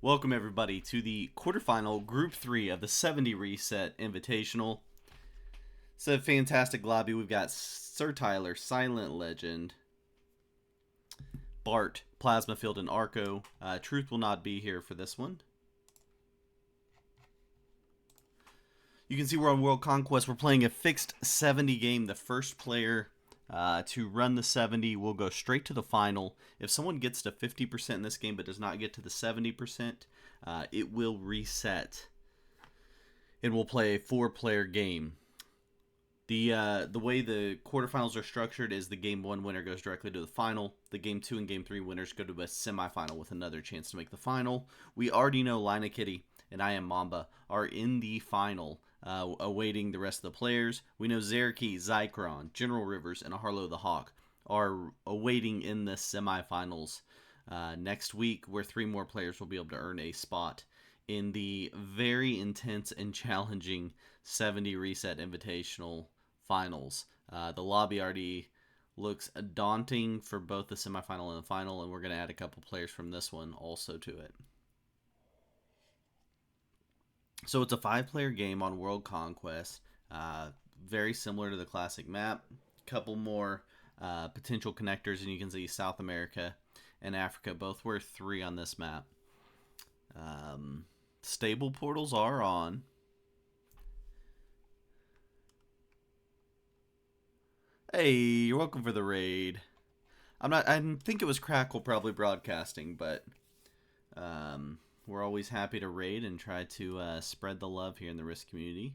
Welcome everybody to the quarterfinal Group 3 of the 70 Reset Invitational. It's a fantastic lobby. We've got Sir Tyler, Silent Legend, Bart, Plasma Field, and Arco. Truth will not be here for this one. You can see we're on World Conquest. We're playing a fixed 70 game. The first player to run the 70 will go straight to the final. If someone gets to 50% in this game but does not get to the 70%, it will reset and we'll play a 4-player game. The way the quarterfinals are structured is the game 1 winner goes directly to the final. The game 2 and game 3 winners go to a semifinal with another chance to make the final. We already know Lina Kitty and I Am Mamba are in the final, awaiting the rest of the players. We know Zeraki, Zycron, General Rivers, and Harlow the Hawk are awaiting in the semifinals next week, where 3 more players will be able to earn a spot in the very intense and challenging 70 Reset Invitational Finals. The lobby already looks daunting for both the semifinal and the final, and we're going to add a couple players from this one also to it. So it's a 5-player game on World Conquest, very similar to the classic map. Couple more potential connectors, and you can see South America and Africa both worth 3 on this map. Stable portals are on. Hey, you're welcome for the raid. I think it was Crackle probably broadcasting, but we're always happy to raid and try to spread the love here in the Risk community,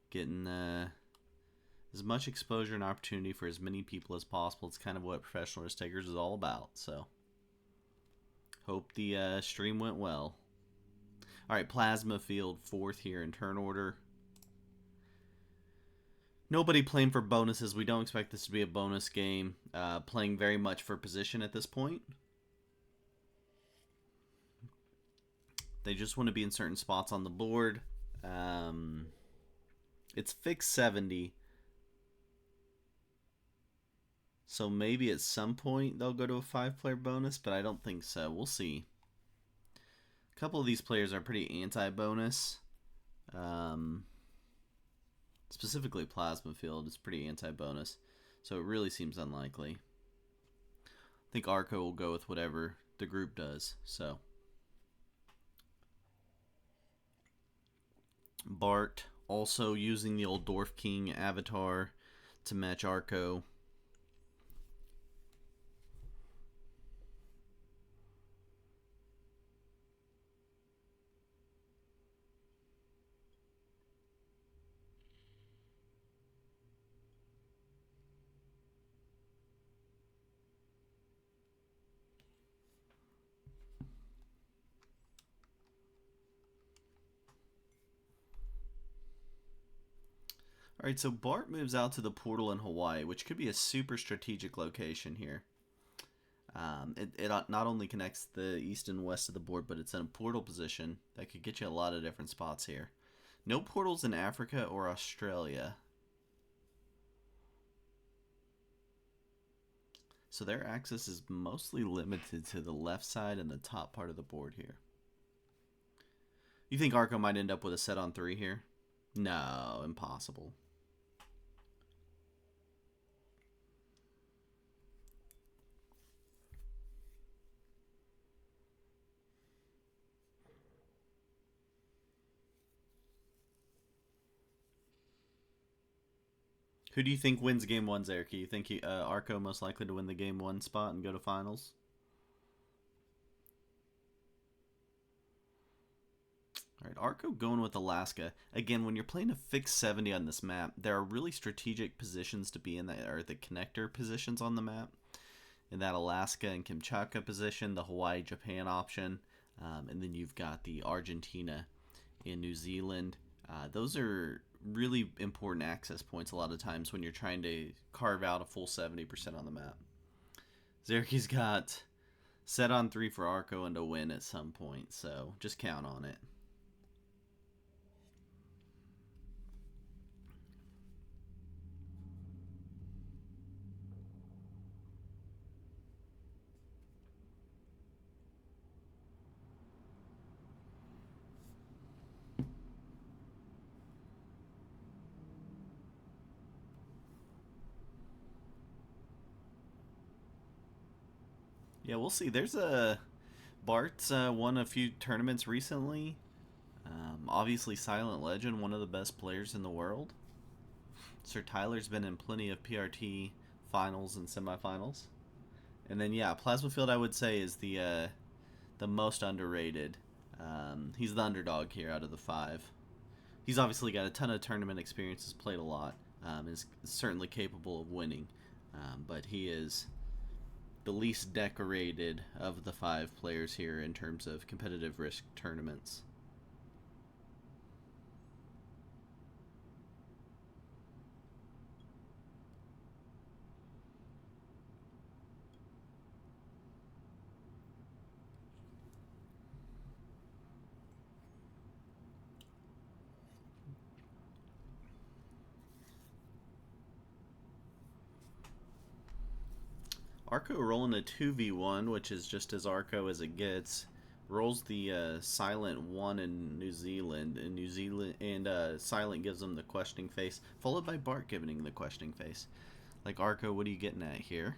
getting as much exposure and opportunity for as many people as possible. It's kind of what Professional Risk Takers is all about. So, hope the stream went well. All right, Plasma Field 4th here in turn order. Nobody playing for bonuses. We don't expect this to be a bonus game. Playing very much for position at this point. They just want to be in certain spots on the board. It's fixed 70. So maybe at some point they'll go to a 5-player bonus, but I don't think so. We'll see. A couple of these players are pretty anti-bonus. Specifically Plasma Field is pretty anti-bonus, so it really seems unlikely. I think Arco will go with whatever the group does. So Bart also using the old Dwarf King avatar to match Arco. Alright, so Bart moves out to the portal in Hawaii, which could be a super strategic location here. It not only connects the east and west of the board, but it's in a portal position that could get you a lot of different spots here. No portals in Africa or Australia. So their access is mostly limited to the left side and the top part of the board here. You think Arco might end up with a set on 3 here? No, impossible. Who do you think wins game 1, Zerky? You think Arco most likely to win the game 1 spot and go to finals? Alright, Arco going with Alaska. Again, when you're playing a fixed 70 on this map, there are really strategic positions to be in that are the connector positions on the map. In that Alaska and Kamchatka position, the Hawaii-Japan option, and then you've got the Argentina and New Zealand. Those are really important access points a lot of times when you're trying to carve out a full 70% on the map. Zerky's got set on 3 for Arco and a win at some point, so just count on it. Yeah, we'll see. There's a Bart's won a few tournaments recently. Obviously, Silent Legend, one of the best players in the world. Sir Tyler's been in plenty of PRT finals and semifinals. And then yeah, Plasma Field I would say is the most underrated. He's the underdog here out of the five. He's obviously got a ton of tournament experience, has played a lot, is certainly capable of winning. But he is the least decorated of the five players here in terms of competitive risk tournaments. Arco rolling a 2v1, which is just as Arco as it gets. Rolls the Silent 1 in New Zealand, and Silent gives him the questioning face, followed by Bart giving the questioning face. Like, Arco, what are you getting at here?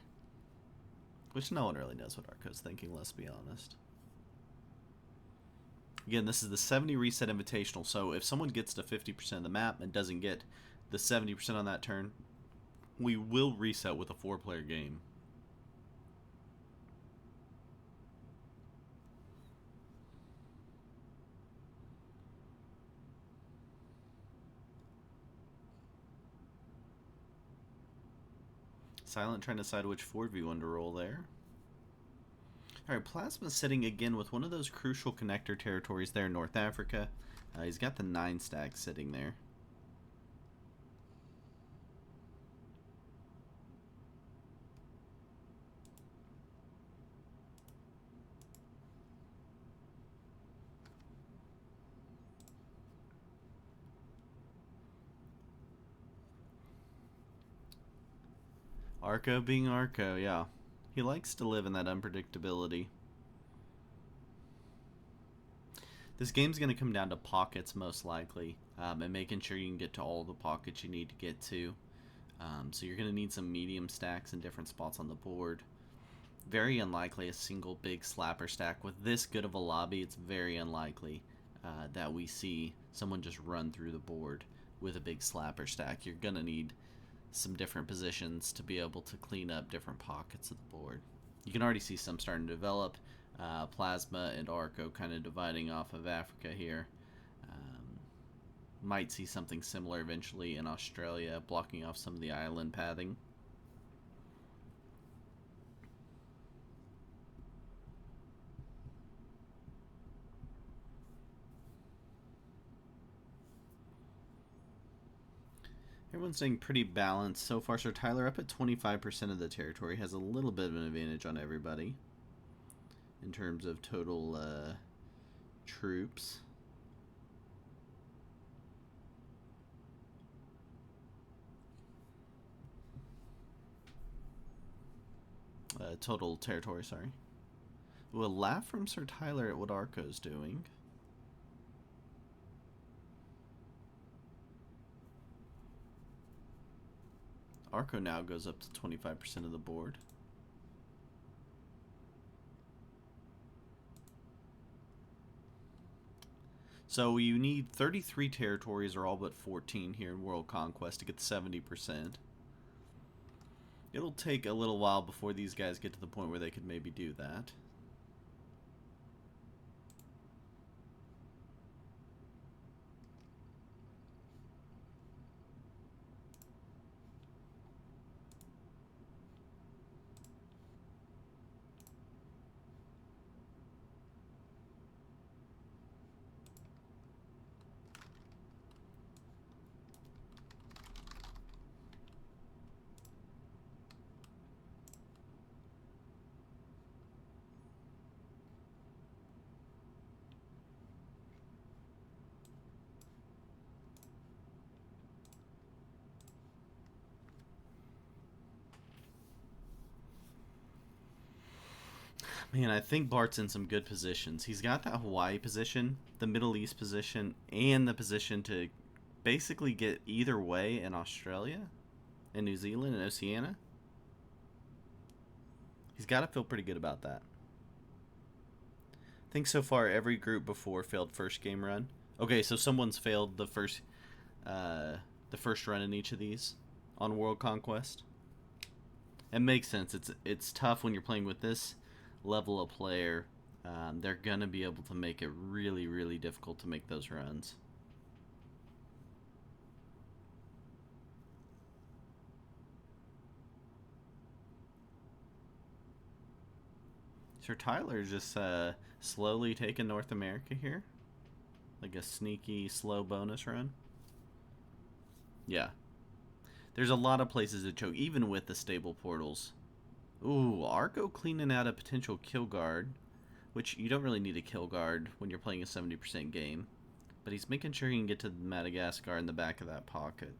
Which no one really knows what Arco's thinking, let's be honest. Again, this is the 70 reset invitational, so if someone gets to 50% of the map and doesn't get the 70% on that turn, we will reset with a 4-player game. Silent trying to decide which 4v1 to roll there. Alright, Plasma's sitting again with one of those crucial connector territories there in North Africa. He's got the 9 stack sitting there. Arco being Arco, yeah. He likes to live in that unpredictability. This game's going to come down to pockets most likely, and making sure you can get to all the pockets you need to get to. So you're going to need some medium stacks in different spots on the board. Very unlikely a single big slapper stack. With this good of a lobby, it's very unlikely that we see someone just run through the board with a big slapper stack. You're going to need some different positions to be able to clean up different pockets of the board. You can already see some starting to develop. Plasma and Arco kind of dividing off of Africa here. Might see something similar eventually in Australia, blocking off some of the island pathing. Everyone's staying pretty balanced so far. So Tyler up at 25% of the territory, has a little bit of an advantage on everybody in terms of total troops. Total territory, sorry. Ooh, a laugh from Sir Tyler at what Arco's doing. Arco now goes up to 25% of the board. So you need 33 territories, or all but 14 here in World Conquest to get 70%. It'll take a little while before these guys get to the point where they could maybe do that. Man, I think Bart's in some good positions. He's got that Hawaii position, the Middle East position, and the position to basically get either way in Australia and New Zealand and Oceania. He's got to feel pretty good about that. I think so far every group before failed first game run. Okay, so someone's failed the first run in each of these on World Conquest. It makes sense. It's tough when you're playing with this level of player. They're gonna be able to make it really, really difficult to make those runs. Sir Tyler's just slowly taking North America here. Like a sneaky, slow bonus run. Yeah. There's a lot of places to choke, even with the stable portals. Ooh, Arco cleaning out a potential kill guard, which you don't really need a kill guard when you're playing a 70% game. But he's making sure he can get to Madagascar in the back of that pocket.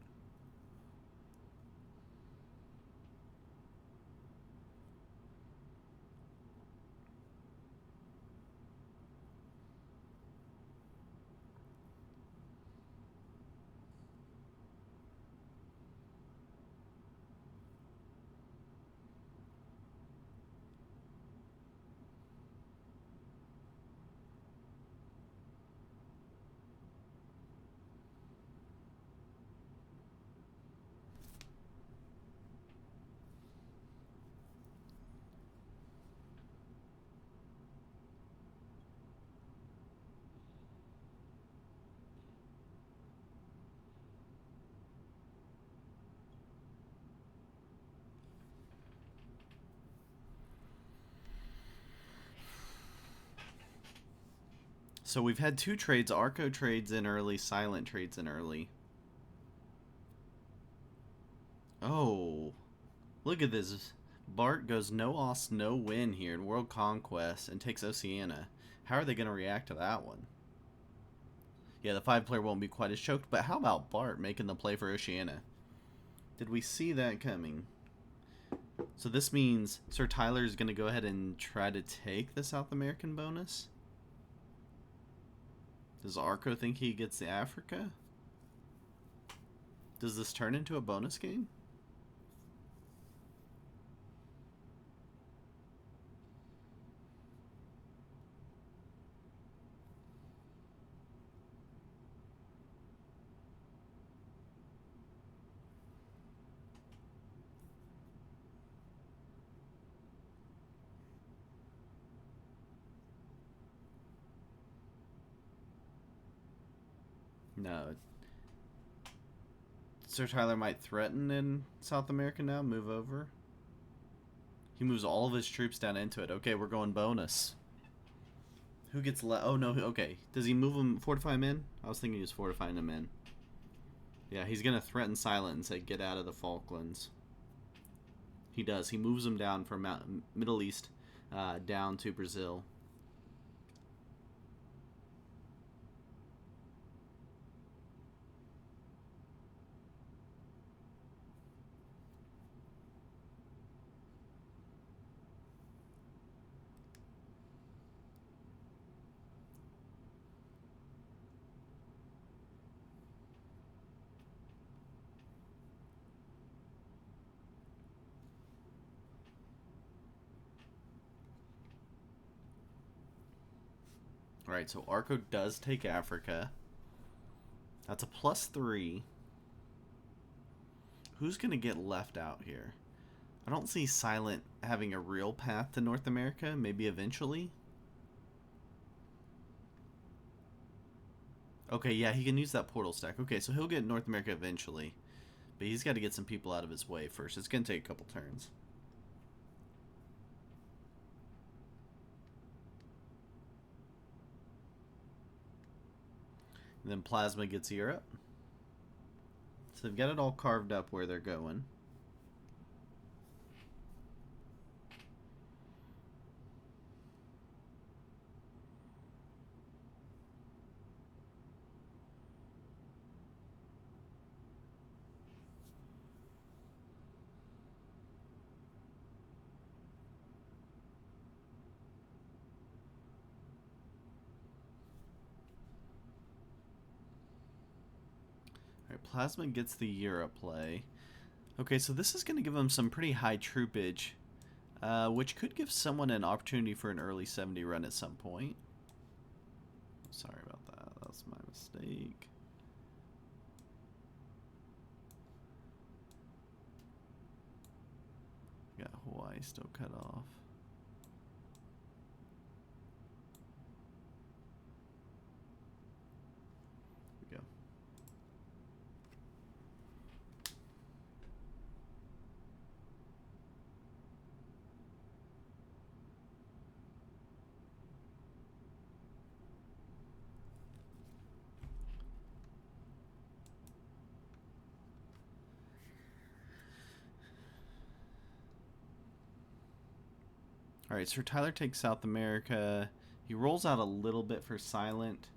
So we've had two trades. Arco trades in early, Silent trades in early. Oh, look at this. Bart goes no os, no win here in World Conquest and takes Oceania. How are they going to react to that one? Yeah, the 5-player won't be quite as choked, but how about Bart making the play for Oceania? Did we see that coming? So this means Sir Tyler is going to go ahead and try to take the South American bonus? Does Arco think he gets the Africa? Does this turn into a bonus game? No. Sir Tyler might threaten in South America now, move over. He moves all of his troops down into it. Okay, we're going bonus. Who gets left? Oh, no. Okay. Does he move him, fortify him in? I was thinking he was fortifying him in. Yeah, he's going to threaten Silent and say, get out of the Falklands. He does. He moves him down from Middle East down to Brazil. Alright, so Arco does take Africa. That's a +3. Who's going to get left out here? I don't see Silent having a real path to North America. Maybe eventually. Okay, yeah, he can use that portal stack. Okay, so he'll get North America eventually. But he's got to get some people out of his way first. It's going to take a couple turns. And then Plasma gets Europe. So they've got it all carved up where they're going. Alright, Plasma gets the Europe play. Okay, so this is going to give them some pretty high troopage which could give someone an opportunity for an early 70 run at some point. Sorry about that. That was my mistake. Got Hawaii still cut off. Here we go. All right, Sir Tyler takes South America. He rolls out a little bit for Silent.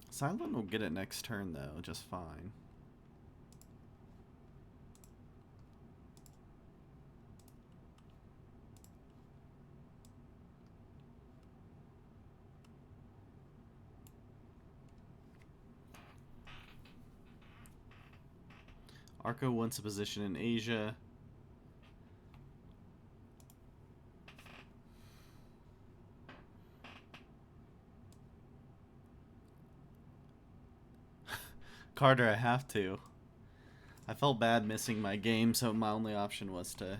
Silent will get it next turn, though, just fine. Arco wants a position in Asia. Carter, I have to. I felt bad missing my game, so my only option was to...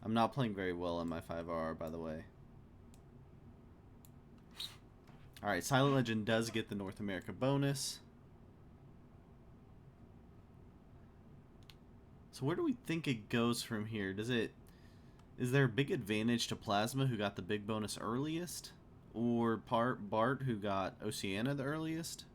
I'm not playing very well on my 5R, by the way. Alright, Silent Legend does get the North America bonus. So where do we think it goes from here? Is there a big advantage to Plasma, who got the big bonus earliest? Or Bart, who got Oceania the earliest?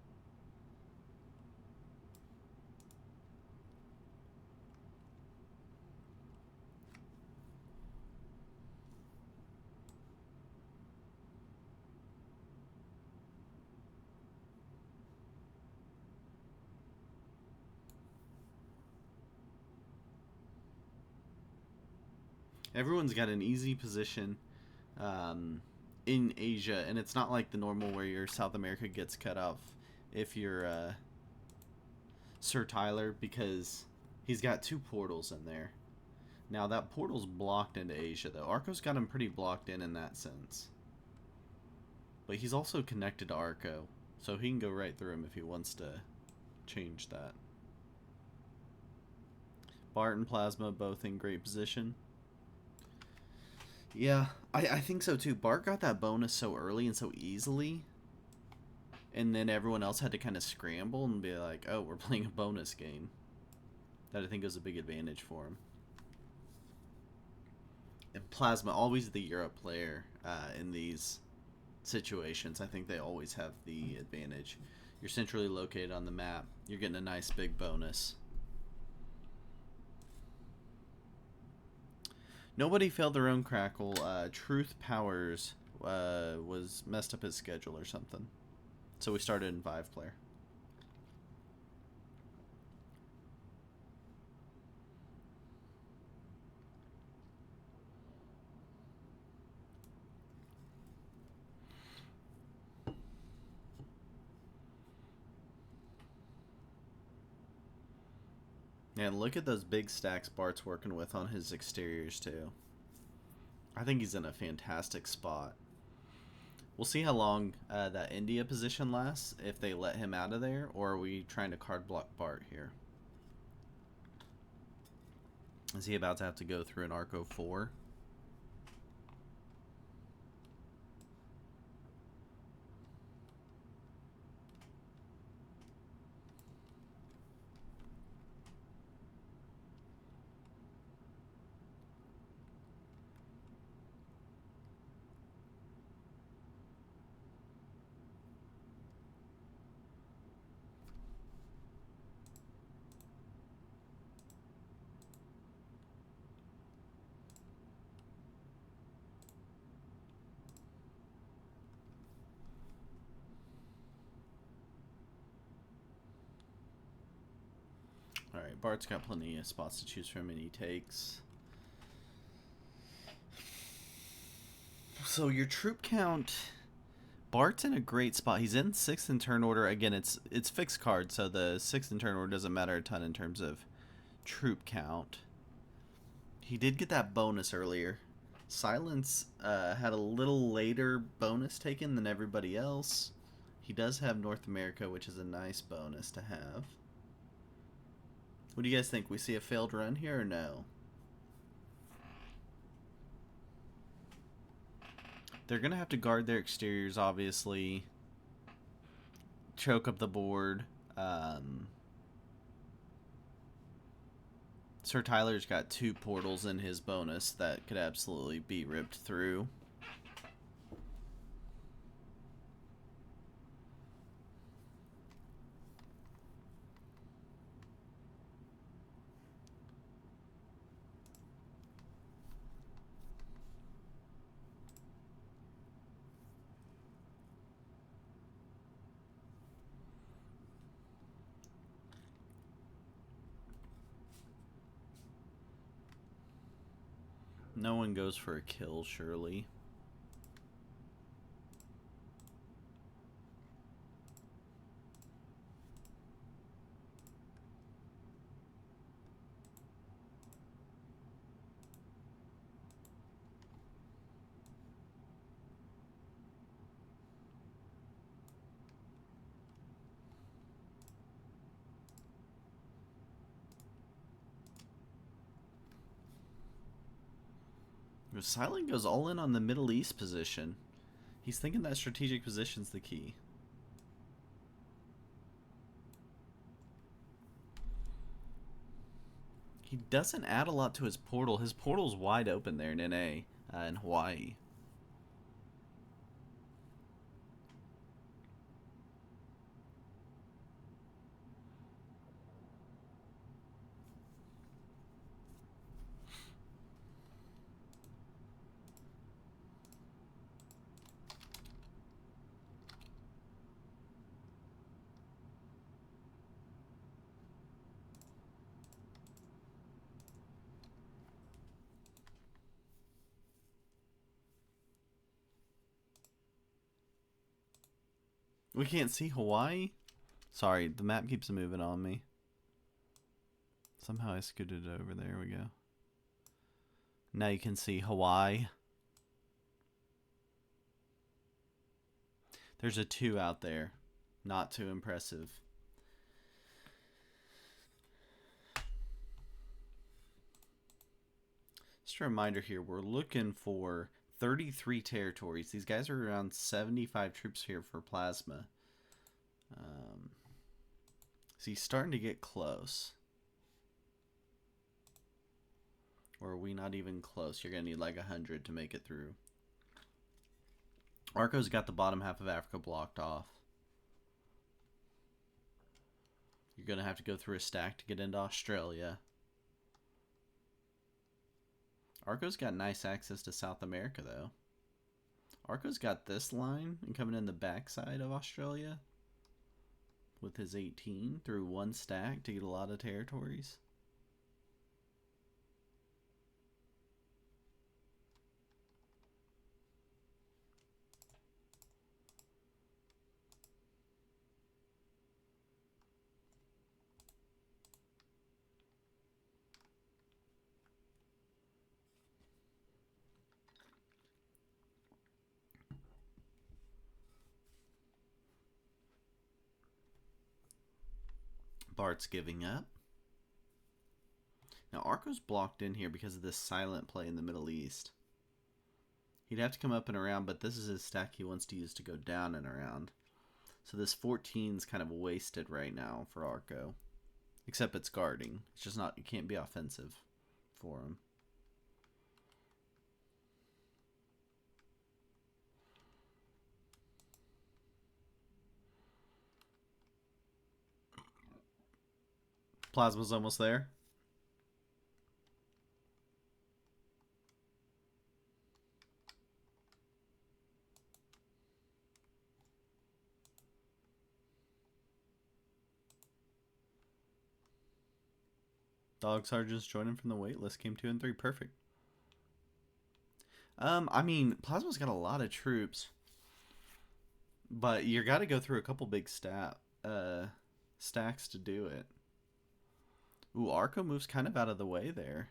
Everyone's got an easy position in Asia, and it's not like the normal where your South America gets cut off if you're Sir Tyler, because he's got 2 portals in there. Now, that portal's blocked into Asia, though. Arco's got him pretty blocked in that sense. But he's also connected to Arco, so he can go right through him if he wants to change that. Bart and Plasma both in great position. Yeah, I think so too. Bart got that bonus so early and so easily, and then everyone else had to kind of scramble and be like, oh, we're playing a bonus game. That I think was a big advantage for him. And Plasma, always the Europe player in these situations. I think they always have the advantage. You're centrally located on the map. You're getting a nice big bonus. Nobody failed their own crackle. Truth Powers was messed up his schedule or something. So we started in 5-player. And look at those big stacks Bart's working with on his exteriors too. I think he's in a fantastic spot. We'll see how long that India position lasts, if they let him out of there, or are we trying to card block Bart here? Is he about to have to go through an Arco 4? Alright, Bart's got plenty of spots to choose from, and he takes. So your troop count, Bart's in a great spot. He's in 6th in turn order. Again, it's fixed card, so the 6th in turn order doesn't matter a ton in terms of troop count. He did get that bonus earlier. Silence had a little later bonus taken than everybody else. He does have North America, which is a nice bonus to have. What do you guys think? We see a failed run here or no? They're going to have to guard their exteriors, obviously. Choke up the board. Sir Tyler's got 2 portals in his bonus that could absolutely be ripped through. No one goes for a kill, surely. Silent goes all in on the Middle East position. He's thinking that strategic position's the key. He doesn't add a lot to his portal. His portal's wide open there in NA, in Hawaii. We can't see Hawaii? Sorry, the map keeps moving on me. Somehow I scooted it over. There we go. Now you can see Hawaii. There's a 2 out there. Not too impressive. Just a reminder here, we're looking for 33 territories. These guys are around 75 troops here for Plasma. So he's starting to get close. Or are we not even close? You're going to need like 100 to make it through. Arco's got the bottom half of Africa blocked off. You're going to have to go through a stack to get into Australia. Arco's got nice access to South America, though. Arco's got this line and coming in the backside of Australia with his 18 through 1 stack to get a lot of territories. Bart's giving up. Now Arco's blocked in here because of this silent play in the Middle East. He'd have to come up and around, but this is his stack he wants to use to go down and around. So this 14's kind of wasted right now for Arco. Except it's guarding. It's just not, it can't be offensive for him. Plasma's almost there. Dog sergeants joining from the wait list came 2 and 3. Perfect. I mean, Plasma's got a lot of troops, but you got to go through a couple big stacks to do it. Ooh, Arco moves kind of out of the way there.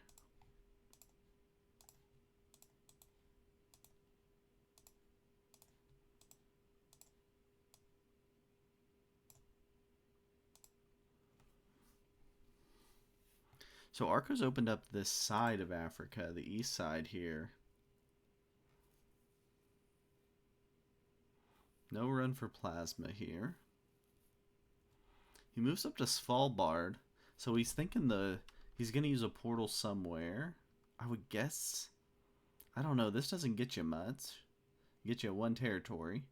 So Arco's opened up this side of Africa, the east side here. No run for Plasma here. He moves up to Svalbard, so he's thinking he's going to use a portal somewhere. I would guess. I don't know. This doesn't get you much. Get you one territory.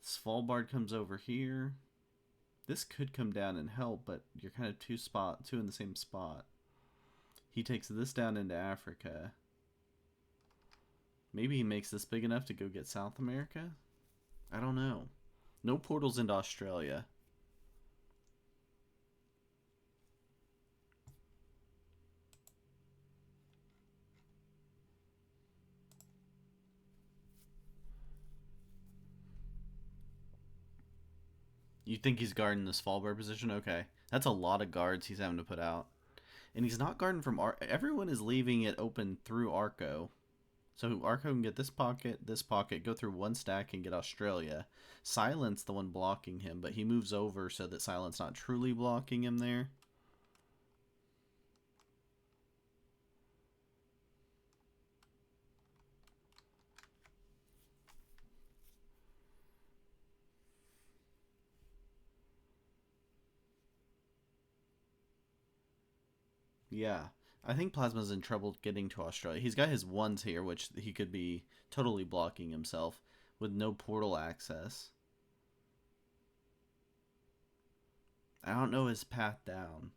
Svalbard comes over here. This could come down and help, but you're kind of two in the same spot. He takes this down into Africa. Maybe he makes this big enough to go get South America? I don't know. No portals into Australia. You think he's guarding the Svalbard position? Okay. That's a lot of guards he's having to put out. And he's not guarding from everyone is leaving it open through Arco. So Arco can get this pocket, go through one stack and get Australia. Silent's the one blocking him, but he moves over so that Silent's not truly blocking him there. Yeah. I think Plasma's in trouble getting to Australia. He's got his ones here, which he could be totally blocking himself with no portal access. I don't know his path down.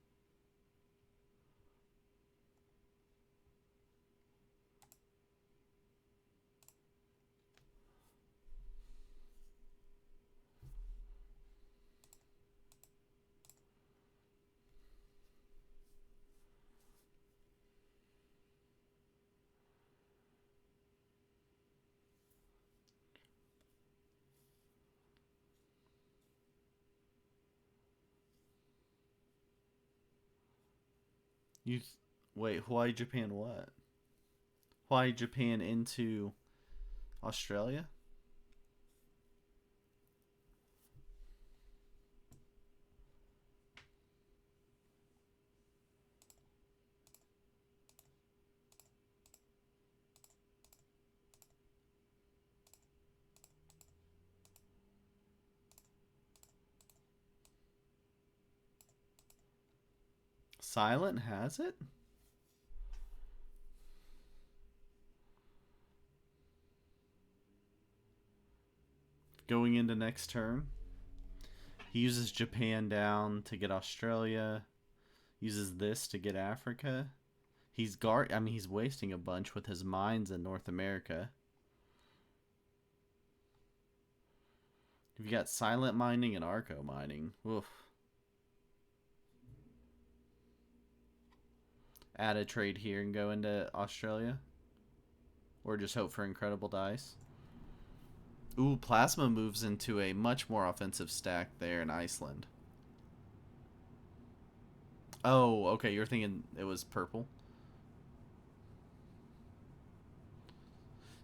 You wait, Hawaii, Japan, what? Hawaii, Japan into Australia? Silent has it? Going into next turn. He uses Japan down to get Australia. Uses this to get Africa. He's wasting a bunch with his mines in North America. You've got silent mining and Arco mining. Oof. Add a trade here and go into Australia. Or just hope for incredible dice. Ooh, Plasma moves into a much more offensive stack there in Iceland. Oh, okay, you're thinking it was purple?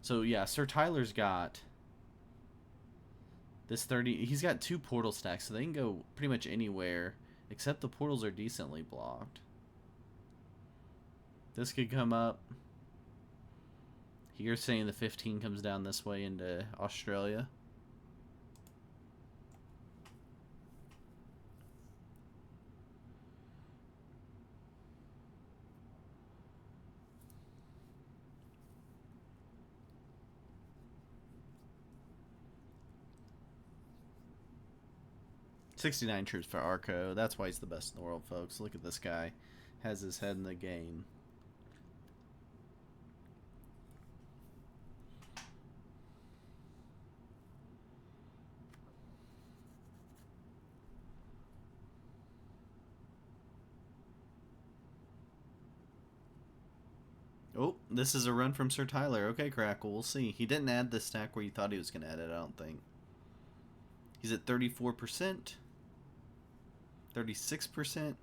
So, yeah, Sir Tyler's got this 30... He's got 2 portal stacks, so they can go pretty much anywhere, except the portals are decently blocked. This could come up. You're saying the 15 comes down this way into Australia. $69 troops for Arco. That's why he's the best in the world, folks. Look at this guy. Has his head in the game. Oh, this is a run from Sir Tyler. Okay, Crackle, we'll see. He didn't add the stack where you thought he was going to add it, I don't think. He's at 34%. 36%.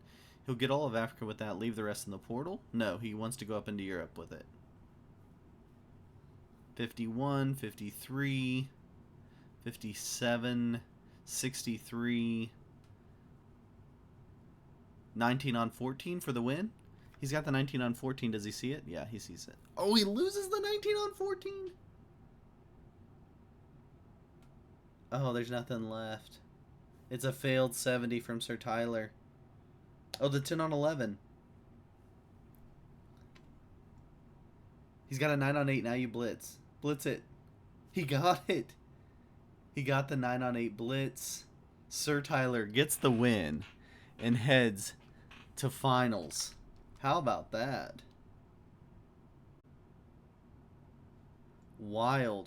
He'll get all of Africa with that, leave the rest in the portal? No, he wants to go up into Europe with it. 51, 53, 57, 63, 19 on 14 for the win. He's got the 19 on 14. Does he see it? Yeah, he sees it. Oh, he loses the 19 on 14? Oh, there's nothing left. It's a failed 70 from Sir Tyler. Oh, the 10 on 11. He's got a 9 on 8. Now you blitz. Blitz it. He got it. He got the 9 on 8 blitz. Sir Tyler gets the win and heads to finals. How about that? Wild.